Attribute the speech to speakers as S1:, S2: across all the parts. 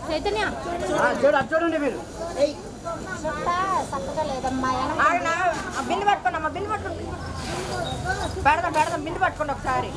S1: చైతన్య
S2: చూడండి మీరు బిల్లు పట్టుకోండి బిల్లు పట్టుకోండి పెడదాం బిల్లు పట్టుకోండి ఒకసారి.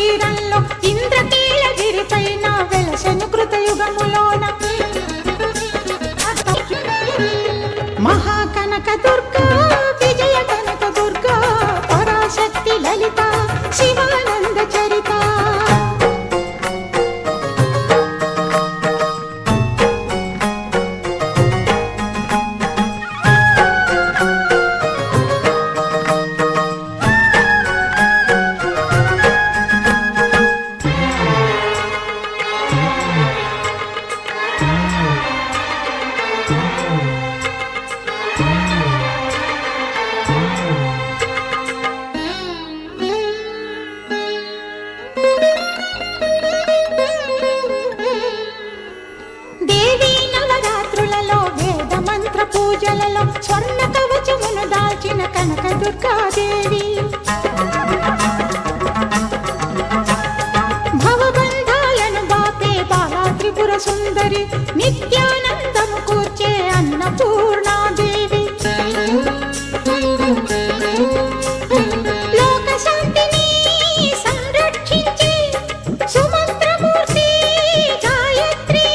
S1: తీరంలో ఇంద్రకీలగిరి పైన వెలసెను కృతయుగములోన మహాకనక దుర్గా విజయ కనక దుర్గా పరాశక్తి లలిత శివానంద చరిత పూజలలో స్వర్ణ కవచమును దాల్చిన కనక దుర్గాదేవి భవబంధాలను బాపే బాలా త్రిపుర సుందరి నిత్యానందము కూర్చే అన్నపూర్ణాదేవి లోక శాంతిని సంరక్షించే సుమంత్రమూర్తి గాయత్రి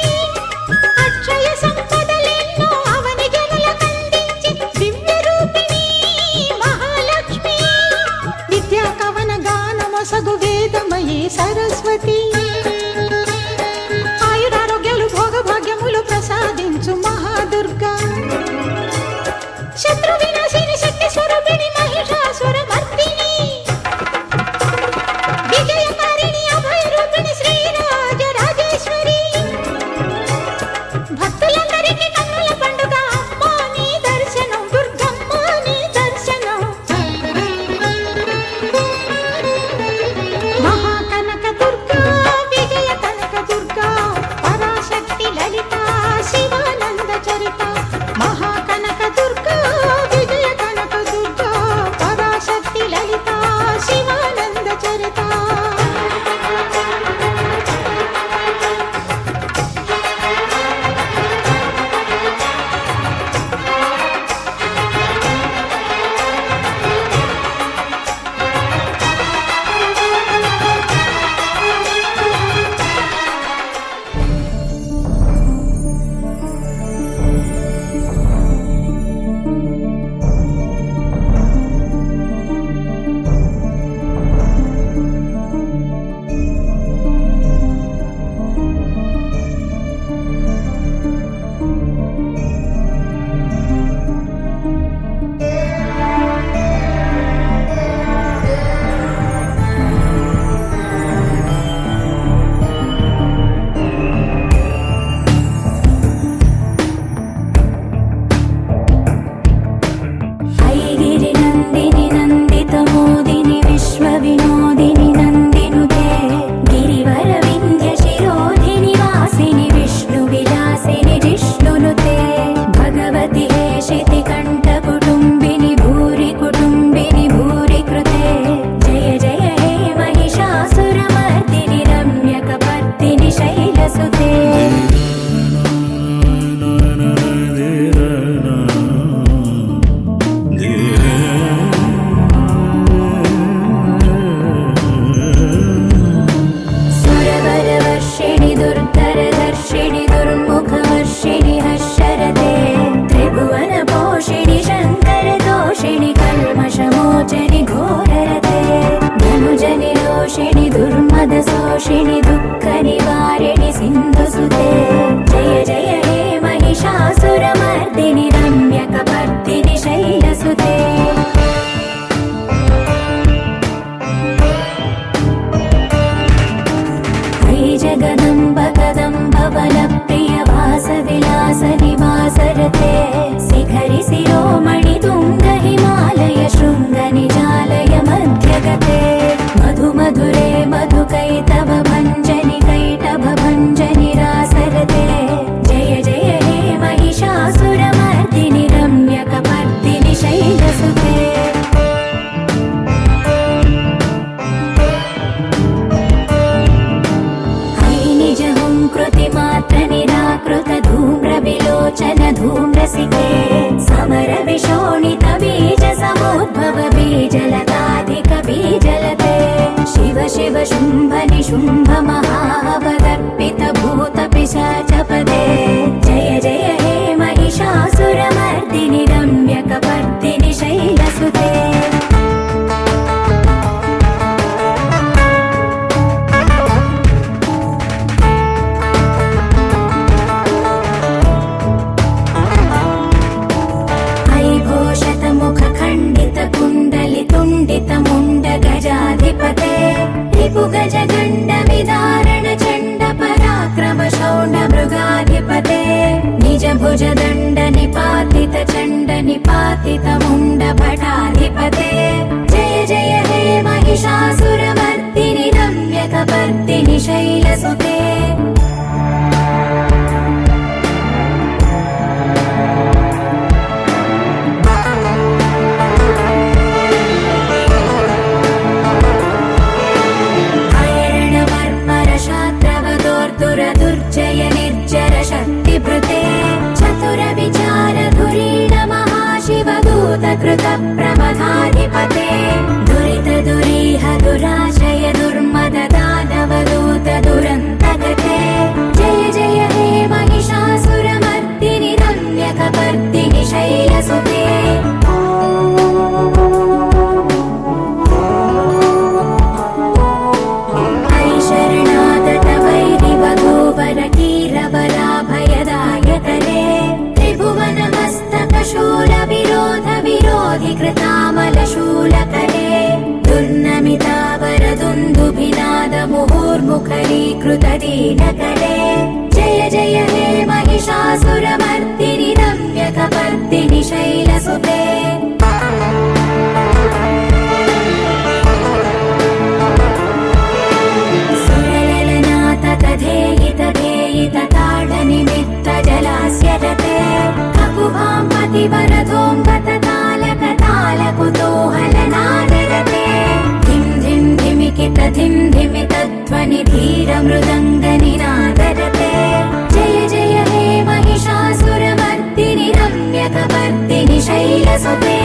S1: అక్షయ సంపదలెన్నో అవని జనులకందించి దివ్య రూపిణి మహాలక్ష్మి విద్యా కవన గానమొసగు వేదమయీ సరస్వతి ఆయురారోగ్యాలు భోగభాగ్యములు ప్రసాదించు మహాదుర్గా శత్రు వినాశిని శక్తి స్వరూపిణి మహిషాసుర మర్దిని విజయకారిణి అభయ రూపిణి శ్రీరాజ రాజేశ్వరి భక్తులందరికీ కన్నుల పండుగ అమ్మా నీ దర్శనం దుర్గమ్మ నీ దర్శనం మహాకనక దుర్గా విజయ కనక దుర్గా పరాశక్తి లలిత శివానంద చరిత మహాకనక దుర్గా విజయ కనక దుర్గా పరాశక్తి లలిత శివానంద చరిత ఐగిరి నందిని నందిత మోదిని విశ్వ వినోదిని నందినుతే గిరివర వింధ్య శిరోధిని వాసిని విష్ణు విలాసిని జిష్ణునుతే భగవతి హేషితి కంఠ కుటుంబిని భూరి కుటుంబిని భూరి కృతే జయ జయ హే మహిషాసుర మర్దిని రమ్యక పర్దిని శైలసుతే సురవరవర్షిణి దుర్ధరదర్శిణి దుర్ముఖవర్షిణి హర్షరతే త్రిభువన పోషిణి శంకర దోషిణి కల్మషమోచని ఘోరరతే ధనుజని రోషిణి దుర్మద శోషిణి దుఃఖ నివారిణి సింధుసుతే జయ జయ హే మహిషాసుర మర్దిని రమ్యక పర్దిని శైలసుతే జగదంబ కదంబ వన ప్రియ వాస విలాస నివాసరతే శిఖరి శిరోమణి తుంగ హిమాలయ శృంగ నిజాలయ మధ్యగతే మధు మధురే మధు కైతవ భంజని కైటభ భంజని రాసరతే జయ జయ హే మహిషాసుర మర్దిని రమ్యక పర్దిని శైలసుతే కృతి మాత్ర నిరాకృత ధూమ్ర విలోచన ధూమ్రసికే సమర విశోణిత బీజ సముద్భవ బీజలతాధిక బీజలతే శివ
S3: शिव शुम्भ निशुम्भ महावदर्पित भूत पिशाचपदे जय जय हे महिषासुरमर्दिनि रम्यकपर्दिनि शैलसुते गजाधिपते रिपुगज गण्ड विदारण चण्ड पराक्रम शौण्ड मृगाधिपते निज भुज दण्ड निपातित चण्ड निपातित मुण्ड भटाधिपते जय जय हे महिषासुरमर्दिनि रम्यकपर्दिनि शैलसुते दुर्जय निर्जर शक्तिभृते चतुर विचार धुरीण महाशिवदूत कृत प्रमथाधिपते दुरित दुरीह दुराशय दुर्मद दानवदूत दुरन्तगते जय जय हे महिषासुरमर्दिनि रम्यकपर्दिनि शैलसुते वराभयदायकरे त्रिभुवनमस्तकशूल विरोध विरोधि कृतामलशूलकरे दुर्नमितावरदुन्दुभिनाद मुहुर्मुखरीकृत दीनकरे जय जय हे महिषासुरमर्दिनि रम्यकपर्दिनि शैलसुते निमित्त जलास्य रते ककुभां पतिवरधोऽङ्गत तालकुतूहलनादरते धिं धिं धिमिकित धिं धिमित ध्वनि धीर मृदङ्गनिनादरते जय जय हे महिषासुरमर्दिनि रम्यकपर्दिनि शैलसुते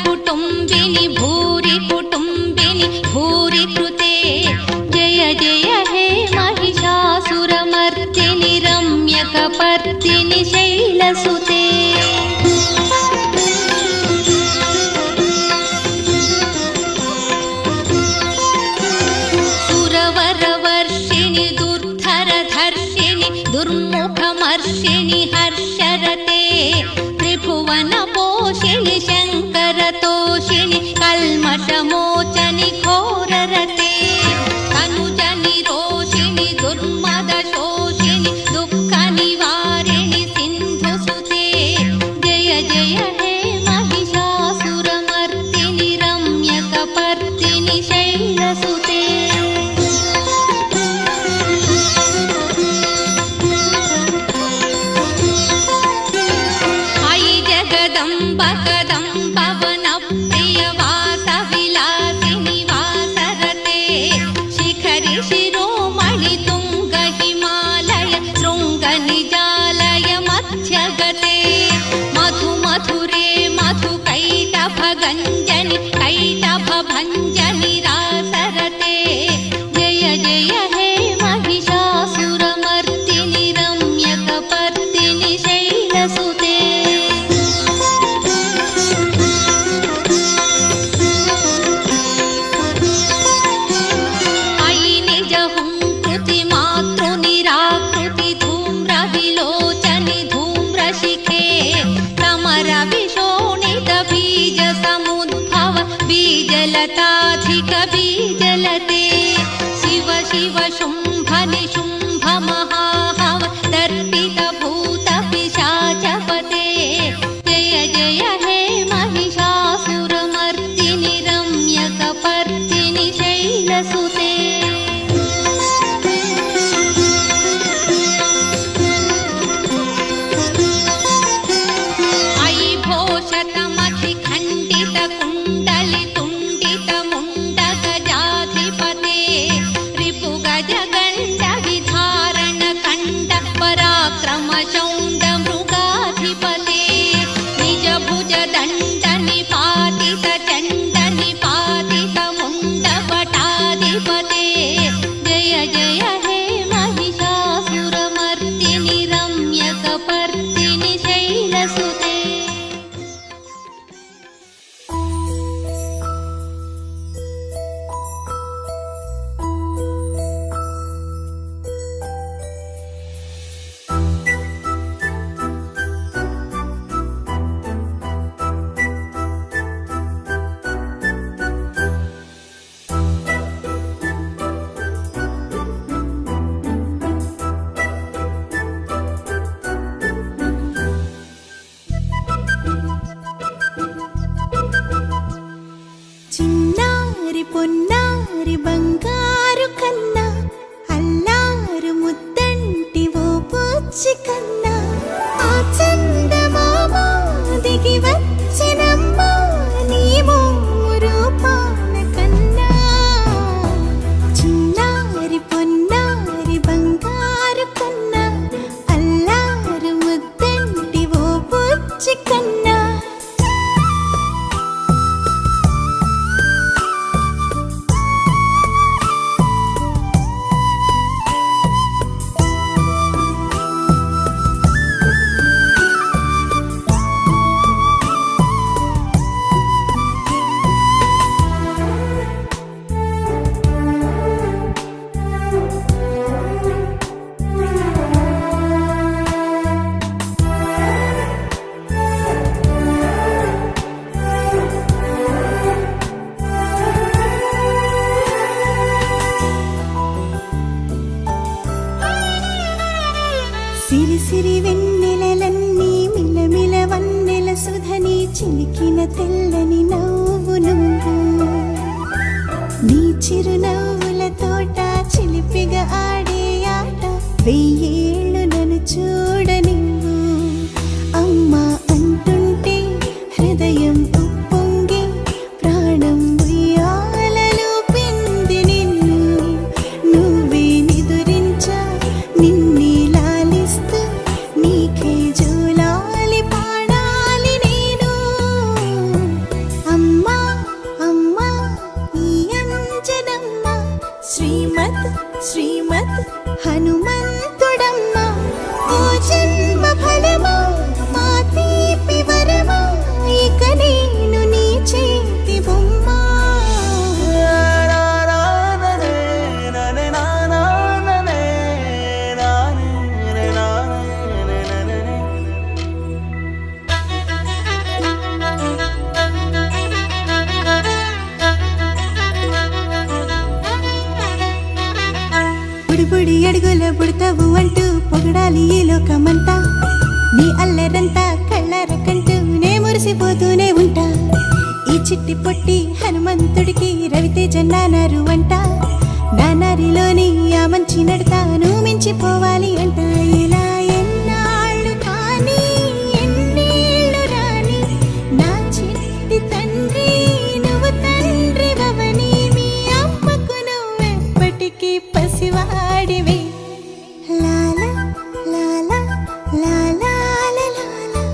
S1: कुटुम्बिनि भूरि कुटुम्बिनि भूरि कृते जय जय हे महिषासुरमर्दिनि रम्यकपर्दिनि शैलसुते सुरवरवर्षिणि दुर्धरधर्षिणि दुर्मुखमर्षिणि हर्षरते त्रिभुवनपोषिणि शङ्करतोषिणि कल्मषमोचनि घोररते तनुजनिरोषिणि दुर्मदशोषिणि दुःखनिवारिणि सिन्धुसुते जय जय हे महिषासुरमर्दिनि रम्यकपर्दिनि शैलसुते कदम्बवनप्रियवासविलासिनि वासरते शिखरि शिरोमणि तुङ्ग हिमालय शृङ्गनिजालय मध्यगते मधु मधुरे मधुकैटभगञ्जनि कैटभभञ्जनि रासरते जय जय हे महिषासुरमर्दिनि रम्यकपर्दिनि शैलसुते बीजलताधिक बीजलते शिव शिव शुम्भ निशुम्भ महाहव दर्पित भूत पिशाचपते जय जय हे महिषासुरमर्दिनि रम्यकपर्दिनि शैलसुते अयि भोषतमखि खण्डित कुण्डलि मुण्डगजाधिपते रिपुगजगण्ड विधारण कण्ड पराक्रम चौण्ड मृगाधिपते निज भुज दण्ड निपातित चण्ड निपातित मुण्डपटाधिपते जय जय हे महिषासुरमर्दिनि रम्यकपर्दिनि शैलसुते
S4: చిన్నారి పొన్నారి బంగారు కన్నా అల్లారు ముద్దంటి ఓ పుచ్చి కన్నా ఆ చందమామ దిగి వచ్చినమ్మ నీ మోము రూపాన కన్నా చిన్నారి పొన్నారి బంగారు కన్నా అల్లారు ముద్దంటి ఓ పుచ్చి కన్నా సిరి సిరి వెన్నెలలన్నీ మిలమిల వన్నెల సుధని చిలికిన తెల్లని నవ్వు నువ్వు నీ చిరునవ్వుల తోట చిలిపిగా ఆడే ఆట వెయ్యేళ్ళు నన్ను చూడనివ్వు అమ్మా అంటుంటే హృదయం ఉప్పొంగి ప్రాణం ఉయ్యాలలో పిండి నిన్ను నువ్వే నిదురించా నిన్నే లాలిస్తూ నీకే జోలాలి పాడాలి నేను ఎత్తులో పుడతావు అంటూ పొగడాలి ఈ లోకమంతా. నీ అల్లరంతా కళ్ళారకంటూ నే మురిసిపోతూనే ఉంటా. ఈ చిట్టి పొట్టి హనుమంతుడికి రవితేజ నానారు అంట. నానారిలోని ఆ మంచి నడతాను మించిపోవాలి అంట. ఇలా ఎన్నాళ్ళు కానీ ఎన్నేళ్ళు రాని నా చిట్టి తండ్రి నువ్వు తండ్రి భవని. మీ అమ్మకు నువ్వెప్పటికీ పసివాడివే. లాలా లాలా లాలా లాలా.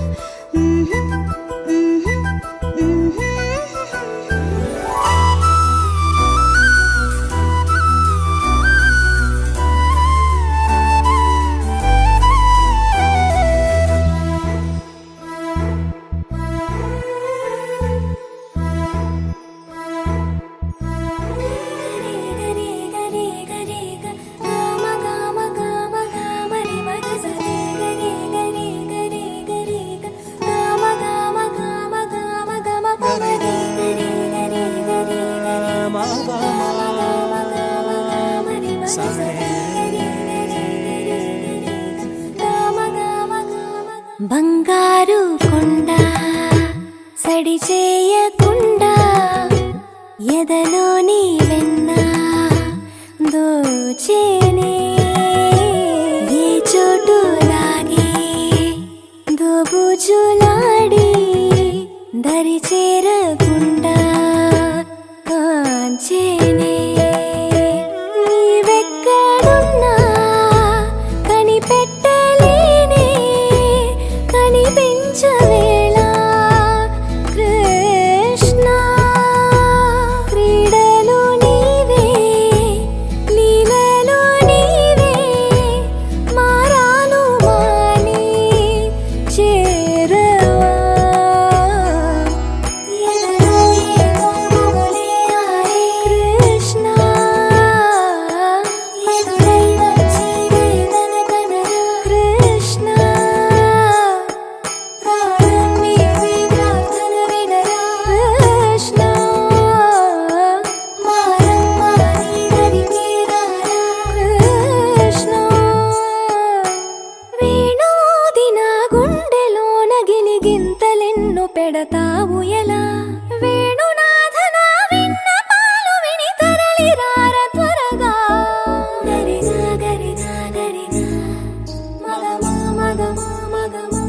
S3: బంగారు కొండ సడి చేయకుండా ఎదలోని వెన్న దోచేనే. ఏ చోటు లాగే దోబుజులాడి దరి చేరకుండా కాంచేనే. నీవెక్కడున్నా కనిపెట్టలేనే కనిపించవేళ కృష్ణ. క్రీడలు నీవే లీలలు నీవే మారాను మాని చేరవా. ఎదలో ఏమో మొగలే ఆరే కృష్ణ. ఎదురై వచ్చి వేదన కనరా కృష్ణ. ప్రాణం నీవే ప్రార్థన వినరా కృష్ణ. మారమ్మా నీ దరికి రారా కృష్ణ. వేణోది నా గుండెలోన గిలిగింతలెన్ను పెడతావు ఎలా. వేణునాథ నా విన్నపాలు విని తరలి రార త్వరగా. గరిగా గరిగా గరిగా మగమా మగమా మగమా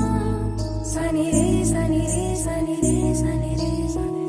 S3: సని రే సని రే సని రే సని రే సని.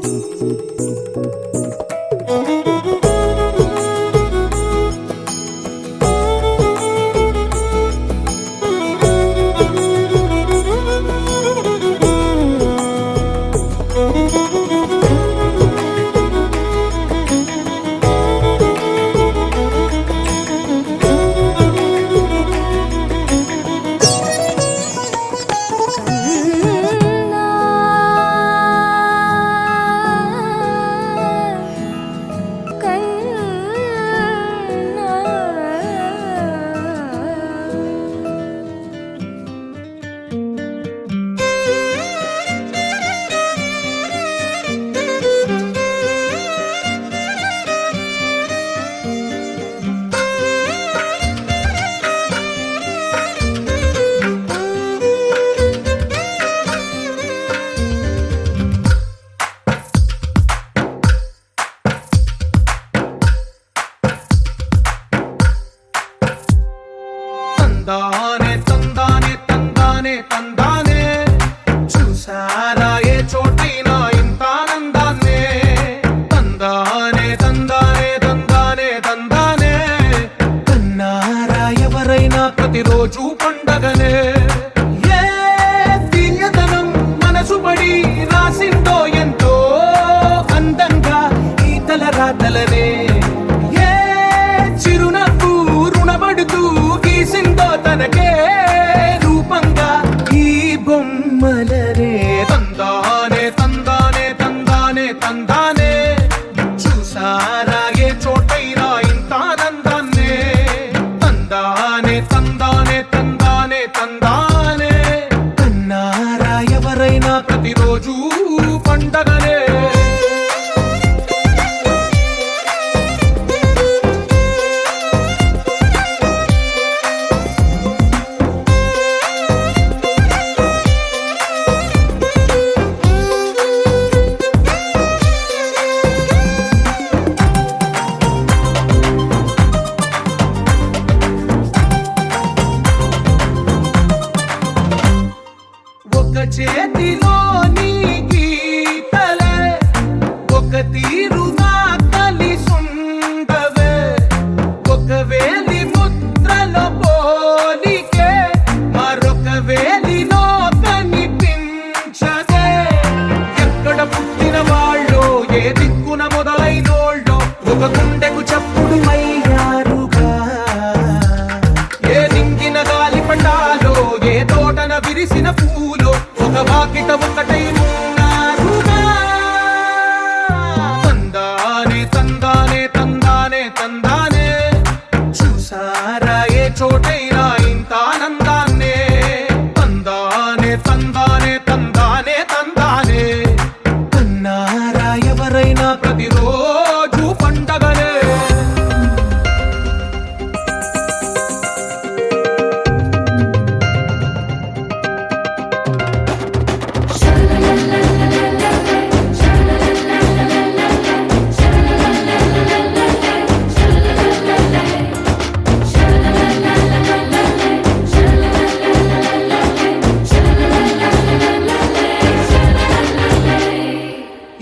S5: తందానే తందానే తందానే తందానే చూసారా ఏ చోటైనా ఇంత ఆనందాన్నే. తందానే తందానే తందానే తందానే కన్నారా ఎవరైనా ప్రతిరోజు పండగనే. ఏ తీయదనం మనసు పడి రాసిందో ఎంతో అందంగా ఈ తలరాతలనే. ఏ చిరునవ్వు రుణపడుతూ గీసిందో తనకే రూపంగా ఈ బొమ్మలనే. తందానే తందానే తందానే తందానే చూసారా ఏ చోటైనా ఇంత ఆనందాన్నే. తందానే తందానే తందానే తందానే కన్నారా ఎవరైనా ప్రతిరోజు పండగనే. చేతిలోని గీతలే ఒక తీరుగా కలిసుండవే ఒక వేలి ముద్రలో పోలికే మరొక వేలిలో కనిపించదే ఎక్కడ పుట్టిన వాళ్ళో ఏ దిక్కున మొదలైనోళ్ళో ఒక గుండెకు చప్పుడు అయ్యారుగా ఏ నింగిన గాలి పండాలో ఏ తోటన విరిసిన పూలో ఒక వాకిట ఒకటై ఉన్నారుగా తందానే తందానే తందానే తందానే చూసారా ఏ చోటైనా ఇంత ఆనందాన్నే తందానే తందానే తందానే తందానే కన్నారా ఎవరైనా ప్రతిరోజు పండగలే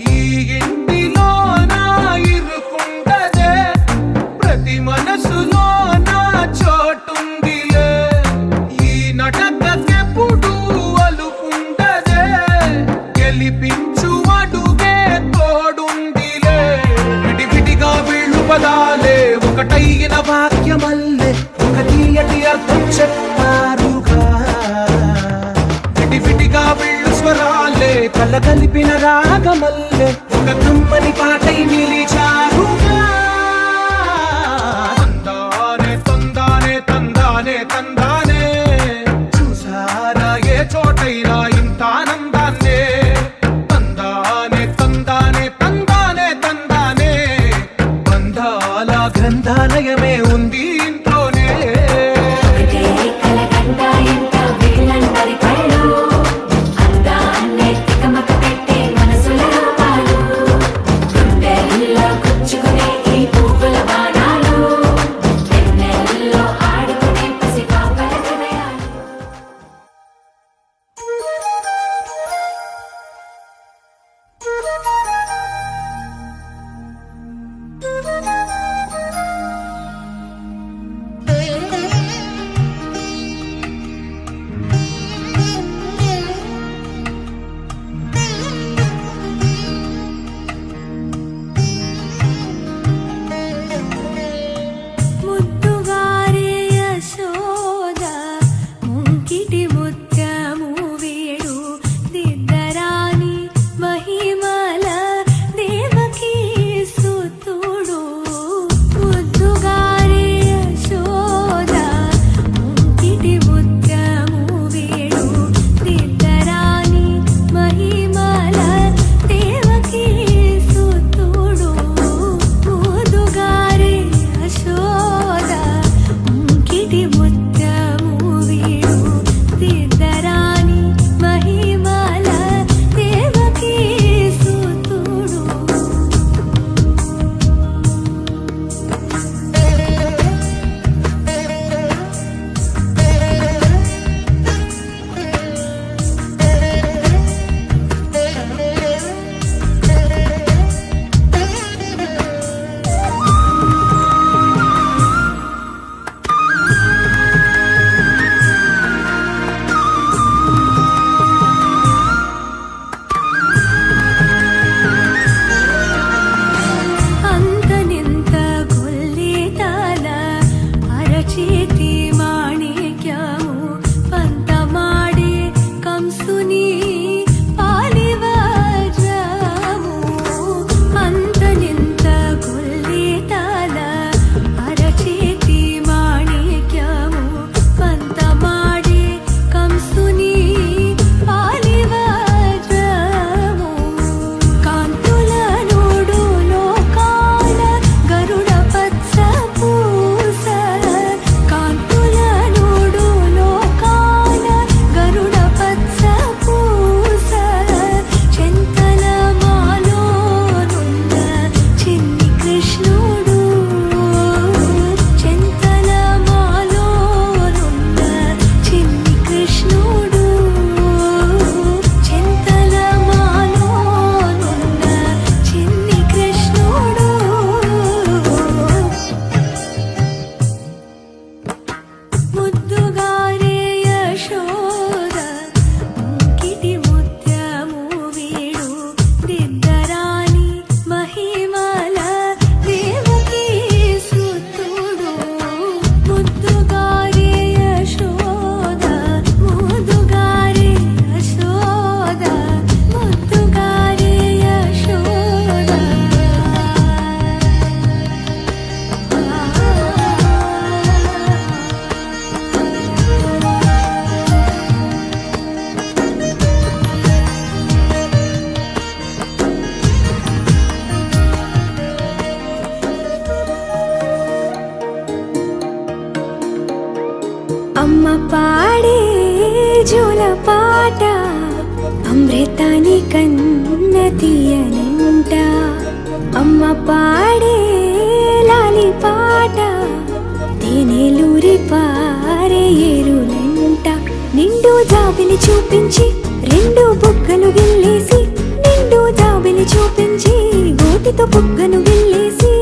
S5: ఈ ఇంటిలో నా ఇరుకుండదే ప్రతి మనసులో నా చోటుందిలే ఈ నటకెప్పుడు అలుకుండదే గెలిపించు అడుగే తోడుందిలే విడివిడిగా వీళ్ళు పదాలే ఒకటైన వాక్యమల్లే ఒక తీయటి అర్థం చెప్పారుగా విడివిడిగా వీళ్ళు స్వరాలే కల కలిపిన రాగమల్లే ఒక కమ్మని పాటై నిలిచారుగా తందానే తందానే తందానే తందానే చూసారా ఏ చోటైనా ఇంత ఆనందాన్నే తందానే తందానే తందానే తందానే బంధాల గ్రంథాలయమే ఉంది ఇంట్లోనే
S3: కలకండ ఎంత వీళ్ళందరి కళ్ళు అందాన్నే తికమక పెట్టే మనసుల రూపాలు గుండెల్లో గుచ్చుకునే ఈ
S4: అమృతాని కన్న తీయనంట అమ్మ పాడే లాలి పాట తేనెలూరి పారే ఏరులంట నిండు జాబిలి చూపించి రెండు బుగ్గలు గిల్లేసి నిండు జాబిలి చూపించి గోటితో బుగ్గను గిల్లేసి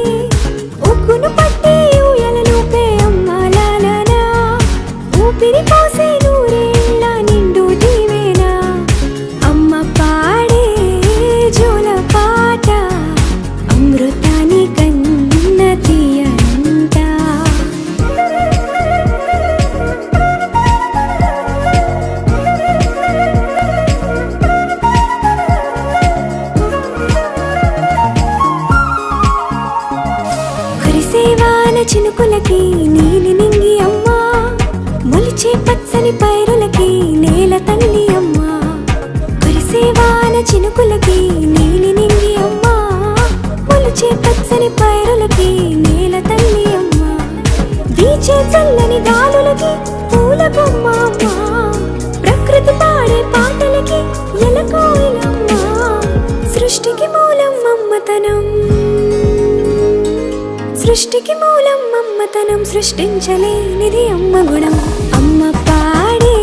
S4: ఉగ్గును పట్టి ఊయలలుపే అమ్మ లాలనా ఊపిరి పోసే నూరేళ్ళ నిండు దీవేనా అమ్మ పాడే జోల పాట అమృతాని కన్న తీయనంట కురిసేవాన చినుకులకి నీలి నింగి అమ్మా మొలిచే పచ్చని పైరులకి నేల తల్లి అమ్మా కురిసేవాన చినుకులకి నీలి నింగి అమ్మా మొలిచే పచ్చని పైరులకి నేల తల్లి అమ్మా వీచే చల్లని గాలులకి పూల బొమ్మ అమ్మా ప్రకృతి పాడే పాటలకి ఎలకోయిలమ్మా సృష్టికి మూలం మమ్మతనం సృష్టికి మూలం మమ్మతనం సృష్టించలేనిది అమ్మ గుణం అమ్మ పాడే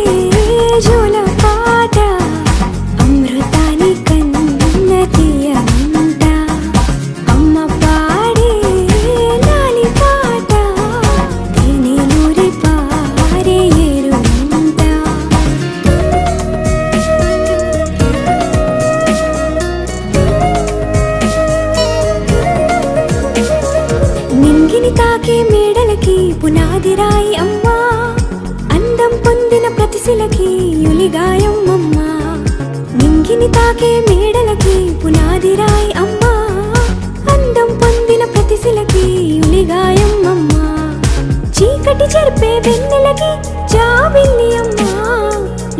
S4: జోల పాట అమృతాని కన్న తీయనంట అమ్మ పాడే లాలి పాట తేనెలూరి పారే ఏరులంట నింగిని తాకే మేడలకి పునాది రాయి అమ్మా అందం పొందిన ప్రతిశిలకి యులిగాయం అమ్మా నింగిని తాకే మేడలకి పునాది రాయి అమ్మా అందం పొందిన ప్రతిశిలకి యులిగాయం అమ్మా చీకటి చెరిపే వెన్నెలకి జాబిల్లి అమ్మా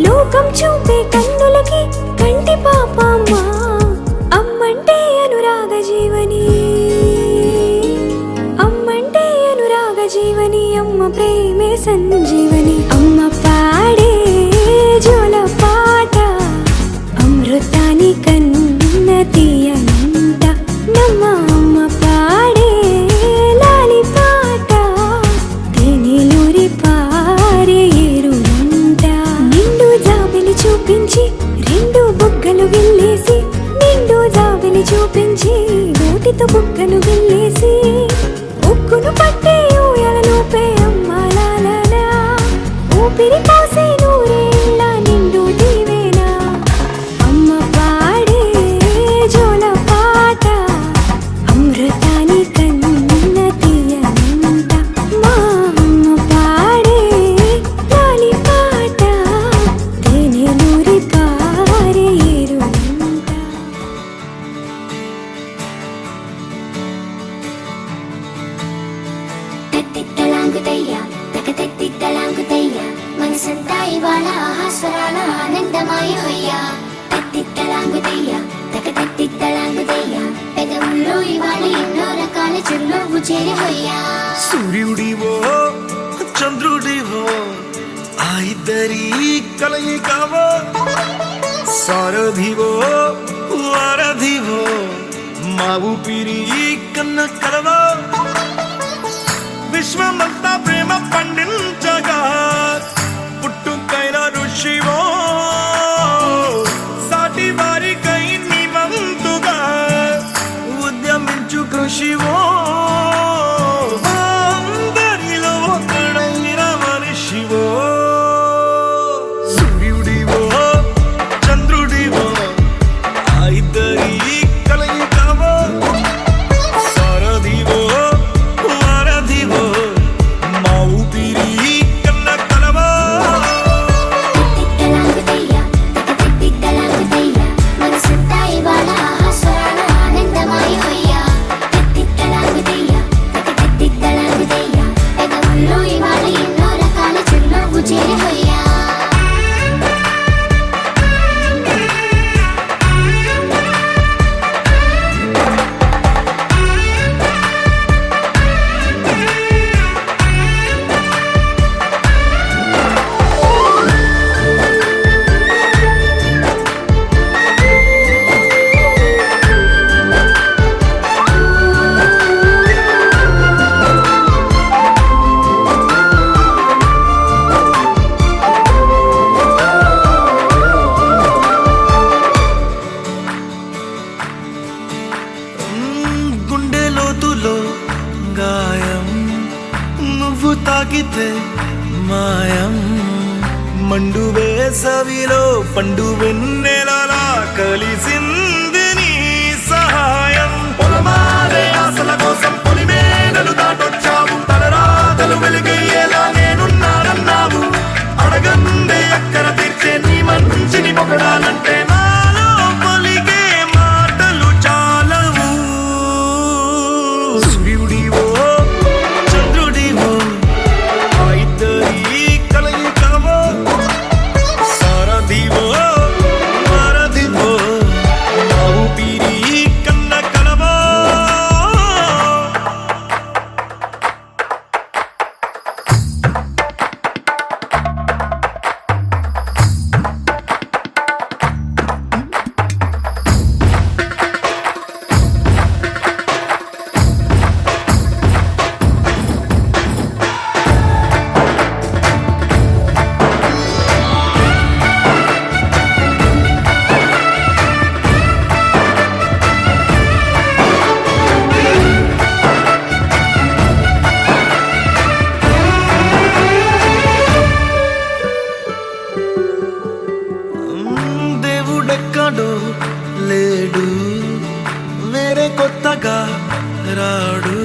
S4: లోకం చూపే కన్నులకి కంటి పాప అమ్మా అమ్మంటే అనురాగ జీవని అమ్మంటే అనురాగ జీవని అమ్మ ప్రేమే సంజీవని అమ్మ పాడే జోల పాట అమృతాని కన్న తీయనంట నమ్మ అమ్మ పాడే లాలి పాట తేనెలూరి పారే ఏరులంట నిండు జాబిలి చూపించి రెండు బుగ్గలు గిల్లేసి నిండు జాబిలి చూపించి గోటితో బుగ్గను గిల్లేసి ఉక్కును పట్టి ఊయలలుపే అమ్మ లాలనా ఊపిరి పోసే నూరేళ్ళ నిండు దీవేనా అమ్మ పాడే జోల పాట అమృతాని కన్న తీయనంట మా అమ్మ పాడే లాలి పాట తేనెలూరి పారే ఏరులంట
S6: తత్తిత్తలాంగుతయ్య తకతత్తిత్తలాంగుతయ్య మనసంతా ఇవాళ ఆహాస్వరాల ఆనందమాయ హొయ్య తత్తిత్తలాంగుతయ్య తకతత్తిత్తలాంగుతయ్య పెదవుల్లో ఇవాళ ఎన్నో రకాల చిరునవ్వు చేరి హొయ్యా
S5: సూర్యుడివో చంద్రుడివో ఆ ఇద్దరి కలయికవో సారథివో వారధివో మా ఊపిరి కన్న కలవో విశ్వమంతా ప్రేమ పండించగా పుట్టుకైన ఋషివో సాటి వారికై నివంతుగా ఉద్యమించు కృషివో అందరిలో ఒకడైన మనిషివో సూర్యుడివో చంద్రుడివో ఆ ఇద్దరి కలయికవో సారథివో వారధివో మా ఊపిరి కన్న కలవో ఆగితే మాయం మండు వేసవిలో పండు వెన్నెలలా కలిసింది నీ సహాయం పొలమారే ఆశల కోసం పొలిమేనలు దాటొచ్చావు తలరాతలు వెలుగయ్యేలా నేనున్నానన్నావు అడగందే అక్కర తీర్చే నీ మంచిని పొగడాలంటే నాలో పలికే మాటలు చాలవు సూర్యుడివో చంద్రుడివో ఆ ఇద్దరి కలయికవో సారథివో వారధివో నా ఊపిరి కన్న కలవో దేవుడెక్కడో లేడు వేరే కొత్తగా రాడు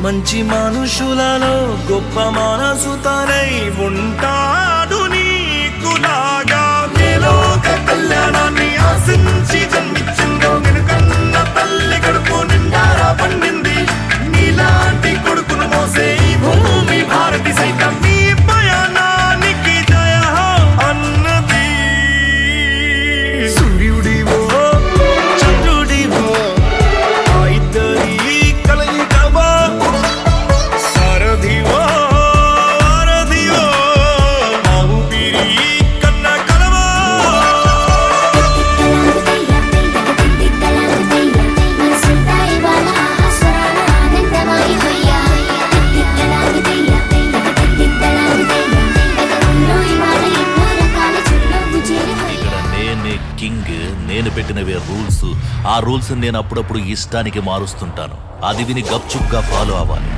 S5: మంచి మనుషులలో గొప్ప మనసు తనై ఉంటాడు నీకులాగా ఏలోక కళ్యాణాన్ని ఆశించి జన్మించిందో వెనుకన్న తల్లి కడుపు నిండారా పండింది నీలాంటి కొడుకును మోసే ఈ భూమి భారతి సైతం నీ పయనానికి జయ అన్నది సూర్యుడివో చంద్రుడివో ఆ ఇద్దరి కలయికవో సారథివో వారధివో నా ఊపిరి కన్న కలవో
S6: మనసంతా ఇవాళ ఆస్వరాల ఆనందమాయి హొయ్యా తిత్తలాగుతయ్యా గగనంలో ఇవాళ ఎన్నో రకాల చిరునవ్వు చేరి
S7: ఇక్కడ నేనే కింగ్, నేను పెట్టినవే రూల్స్. ఆ రూల్స్ నేను అప్పుడప్పుడు ఇష్టానికి మారుస్తుంటాను. అది విని గప్చుప్గా ఫాలో అవ్వాలి.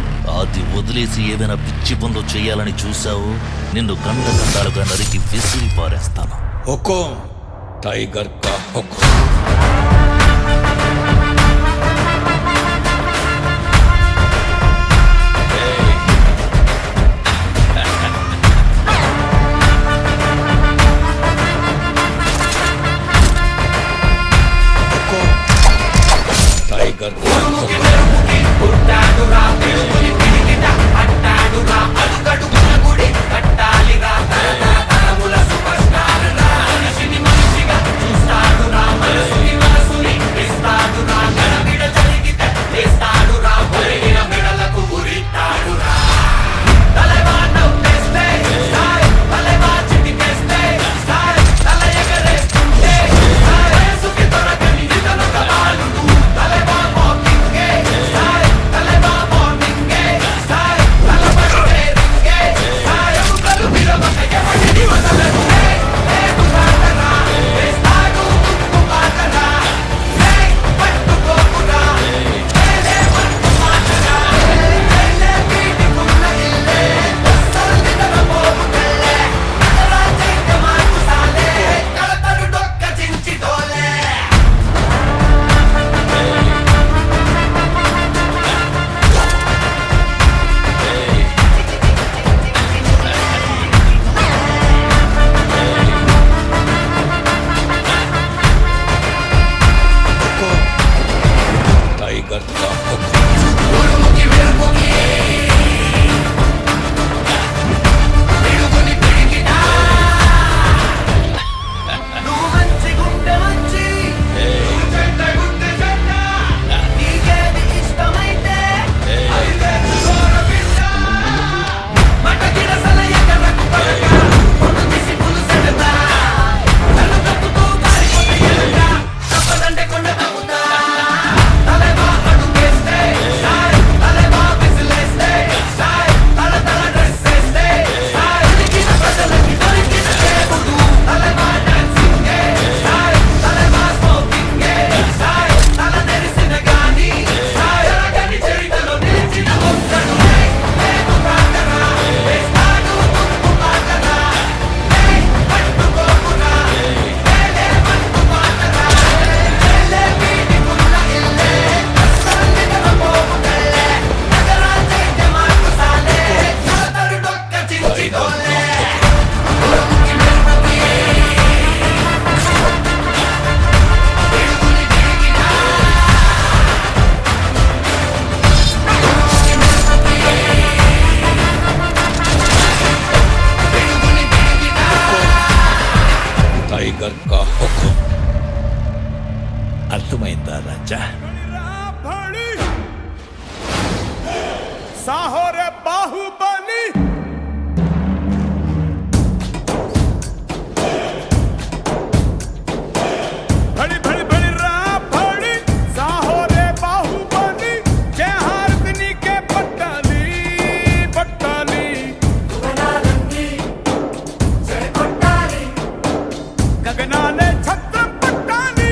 S7: అది వదిలేసి ఏదైనా పిచ్చి పనులు చేయాలని చూసావు, నిన్ను గంట గంటాలుగా నరికి విసిరి పారేస్తాను.
S8: हुकुम टाइगर का हुकुम टाइगर का हुकुम
S3: మనసుని మనిషిగా చూస్తాడు రా మనసుని
S8: అర్థమైందా రాజా?
S5: సాహోరే బాహుబలి బడి బడి బడి రా బడి సాహోరే బాహుబలి జయ హారతిని కే పట్టాలి పట్టాలి గగనాలే ఛత్రం పట్టాలి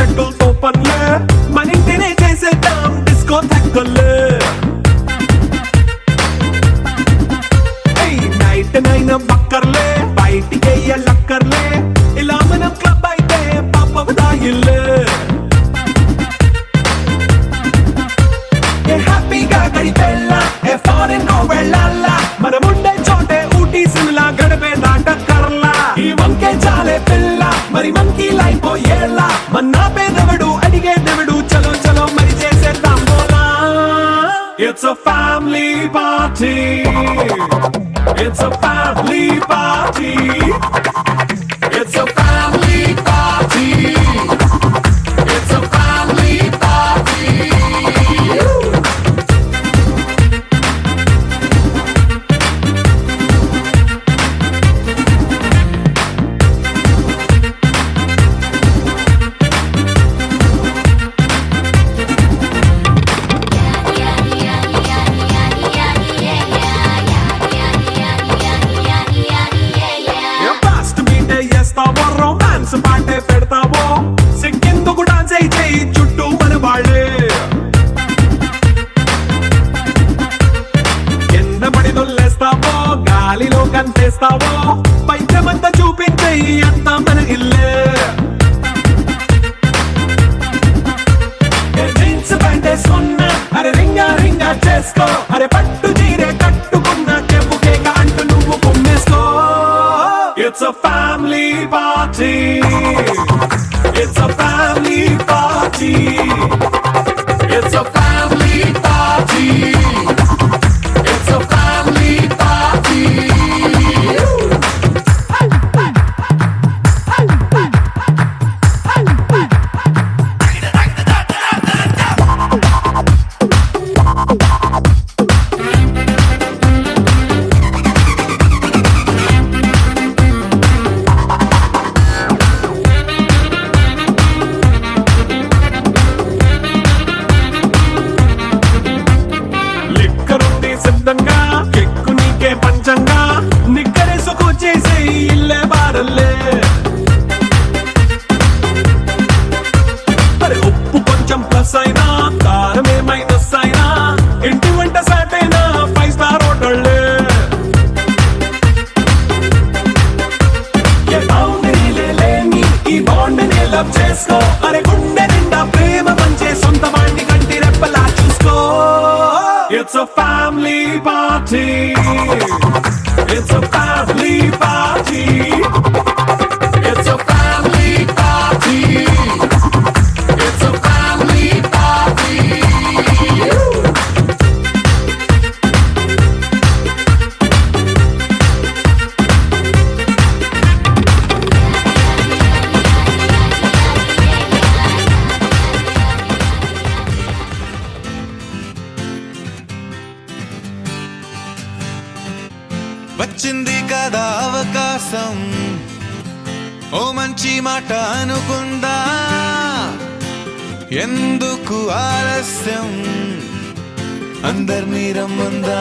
S9: చెట్టులతో పనులే మన ఇంటినే చేసేద్దాం డిస్కో తెక్కలే నైట్ నైన్ బక్కర్లే బయటికి లక్కర్లే ఇలా మనం క్లబ్ అయితే పాపం దాయిల్లే హ్యాపీగా గడిపెళ్ళా ఏ ఫారెన్ నో వెళ్ళాలా మనం ఉండే చోటే ఊటీ సిమ్లా గడిపే దాటక్కర్లా ఈ వంకే చాలే పిల్ల మరి మంకీ లైఫ్ ఏళ్ళ మన్నా పేదవడు అడిగే దేవుడు చలో చలో మరి చేసేద్దాం బోలా it's a family party it's a family party it's a family party it's a family party romance పాటే పెడతావో సిగ్గెందుకు డాన్స్ అయితే చుట్టూ మన వాళ్ళే కింద పడి దొల్లేస్తావో గాలిలో కంటేస్తావో పైద్యమంతా చూపించే అంతా మన ఇల్లే జీన్స్ ప్యాంటే సున్నా అరే రింగా రింగా చేసుకో అరే పట్టు చీరే కట్టుకున్న చెప్పుకే అంటూ నువ్వు కుమ్మేసుకో It's a family party. It's a family party. It's a family party. It's a family party. సిద్ధంగా కెక్కు నీకే పంచంగా నిక్కరేసుకు చేసే ఇల్లే బారల్లే మరి ఉప్పు కొంచెం ప్లస్ అయినా కారమే మైనస్ అయినా ఇంటి వంట సాటైనా 5 స్టార్ హోటళ్ళే ఏ బౌండరీలే లేని ఈ బాండ్ని లవ్ చేసుకో అరే గుండె నిండా ప్రేమ పంచే సొంత వాణ్ణి కంటి రెప్పలా చూసుకో It's a family party. It's a family party. It's a family party. It's a family party.
S10: వచ్చింది కదా అవకాశం ఓ మంచి మాట అనుకుందా ఎందుకు ఆలస్యం అందర్నీ రమ్మందా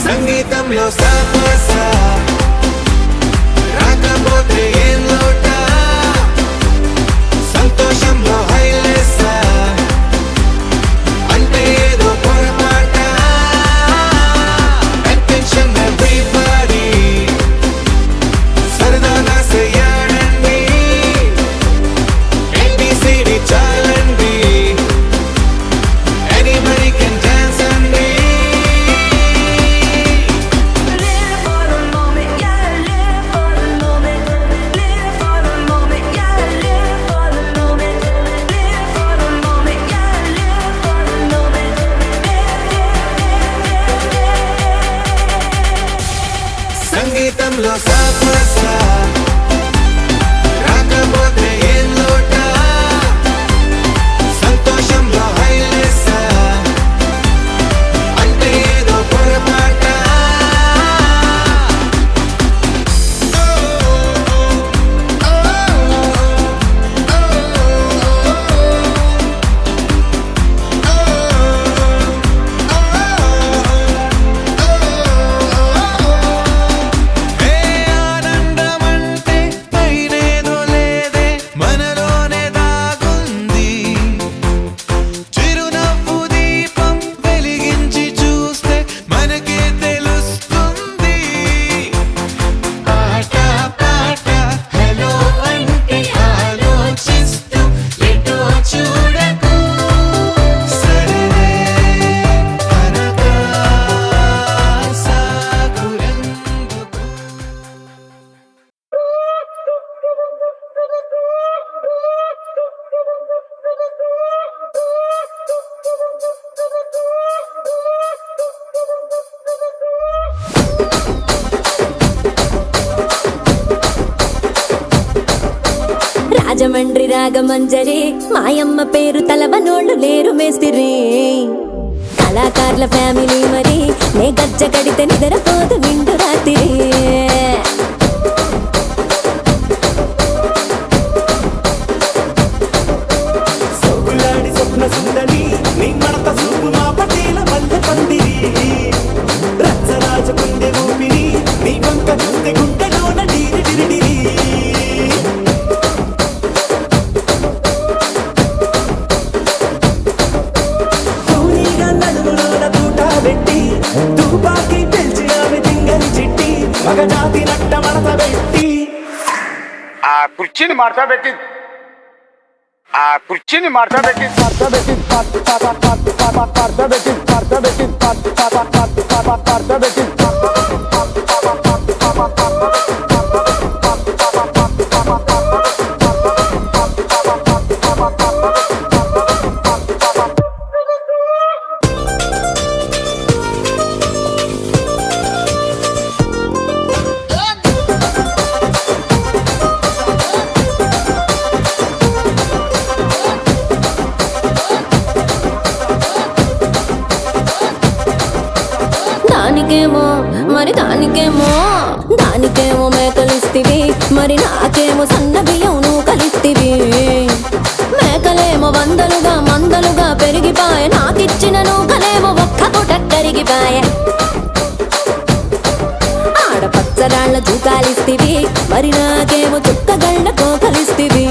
S10: సంగీతంలో సాపసా రాకపోతే ఏం లోట సంతోషంలో హైలేసా అంటే ఏదో పొరపాట అటెన్షన్ ఎవ్రీబడీ సరదాగా చేయాలండి ABCD చాలండి anybody can dance అండి
S3: Live for the moment, yeah, live for the moment, live
S4: Rajahmundry Ragamanjari మాయమ్మ పేరు తలవనోళ్ళు లేరు మేస్తిరి కళాకారుల ఫ్యామిలీ మరి నే గజ్జ కడితే నిద్రపోదు నిండు రాత్రి
S9: సోకులాడి స్వప్న సుందరి నీ మడత సూపు మా పటేల మల్లె పందిరి రచ్చరాజ కుందె ఊపిరి నీ వంక చూస్తే గుండెలోన డీరి డిరిడిరి తూనీగా నడుములోన తూట పెట్టి తుపాకి పెంచి ఆమె తింగని చిట్టి మగజాతి నట్ట మడత పెట్టి
S5: ఆ కుర్చీని మార్తా పెట్టి
S4: దానికేమో మరి దానికేమో మేకలిస్తివి మరి నాకేమో సన్న బియ్యం నువ్వు కలిస్తివి మేకలేమో మందలుగా పెరిగిపాయ నాకిచ్చిన నూకలేమో ఒక్క పూట కరిగిపాయ ఆడపచ్చరాళ్ళ జూకాలిస్తివి మరి నాకేమో చుక్కగళ్ళ కోకలిస్తివి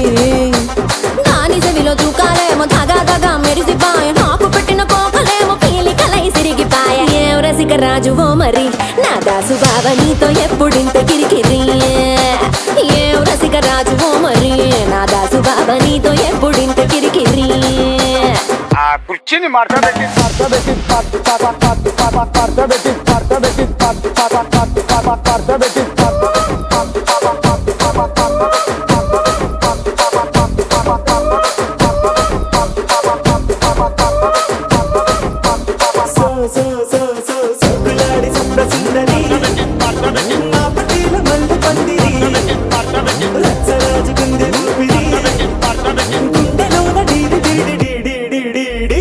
S4: దాని చెవిలో జూకాలేమో దగా మెరిసిపాయ నాకు పెట్టిన కోకలేమో పీలికలై సిరిగిపాయ ఏం రసిక రాజువో మరి నా దాసు బావ నీతో ఎప్పుడింత కిరికిరి ఏం రసిక రాజువో మరి నా దాసు బావ నీతో ఎప్పుడింత కిరికిరి
S5: ఆ కుర్చీని మార్తా పెట్టి
S9: సోకులాడి స్వప్న సుందరి మా పటేల మల్లె పందిరి రచ్చరాజ కుందె ఊపిరి గుండెలోన డీరి డీరి డీడి డీడి డీ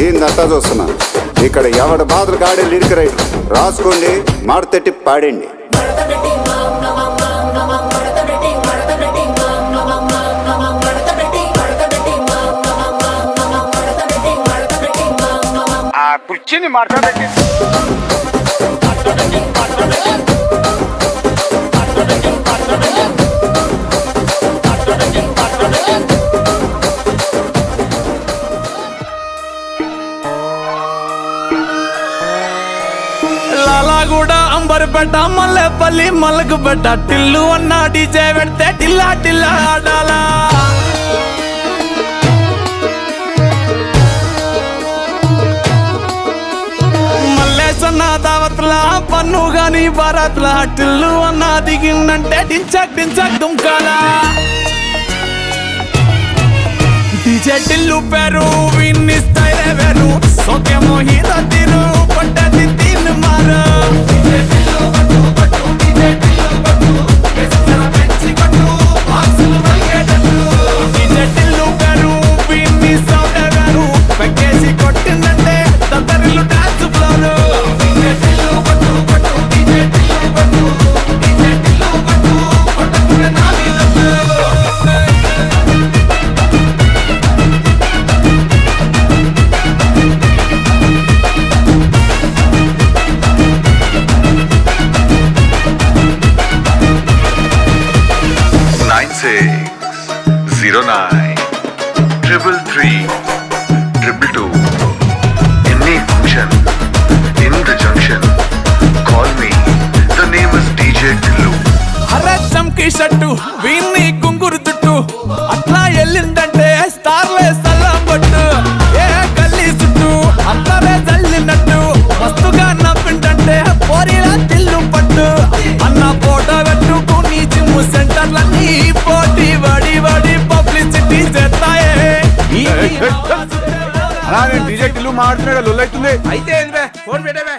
S11: ఏందంతా చూస్తున్నా ఇక్కడ ఎవడి బాధలు కాడే లిరిక్ రైటర్ రాసుకోండి మాడతెట్టి పాడండి
S5: ఆ కుర్చీని మార్తా పెట్టి
S9: లాలాగూడ అంబర్పేట మల్లెపల్లి మల్లకుపేట టిల్లు అన్న డీజే పెడితే టిల్లా టిల్లా ఆడాలా మల్లేసన్న దావత్ల పన్ను గాని భారత్ల టిల్లు అన్న దిగిందంటే టించక్ టించక్ దుంకాలా డీజే టిల్లు పేరు విన్ని స్టైలే వేరు సోకేమో హీరో తీరు పట్టది తీన్ మారు డీజే టిల్లు పట్టు డీజే టిల్లు పట్టు వెచ్చన పెంచి పట్టు బాక్సులు మల్గేటట్టు డీజే టిల్లు పేరు విన్ని సౌండ్ వేరు పెక్కేసి కొట్టిందంటే తత్తరిల్లు డాన్స్ ఫ్లోర్ డీజే టిల్లు పట్టు డీజే టిల్లు పట్టు డీజే టిల్లు పట్టు కొట్టకునే నా మీద షట్టు వీన్ని కుంగురు చుట్టు అట్లా వెళ్ళిందంటే స్టార్లే సల్లం పట్టు ఏ గల్లీ చుట్టూ అందరే జల్లినట్టు మస్తుగా నవ్విందంటే పోరీలా తిల్లు పట్టు అన్న ఫోటో పెట్టుకుని జిమ్ సెంటర్లన్నీ పోటీ పడి పబ్లిసిటీ చేస్తాయే
S5: అలా నేను డీజే టిల్లు మాడుతున్నా లొల్లైతుంది
S9: అయితే ఏంది బే ఫోన్ పెట్టేవే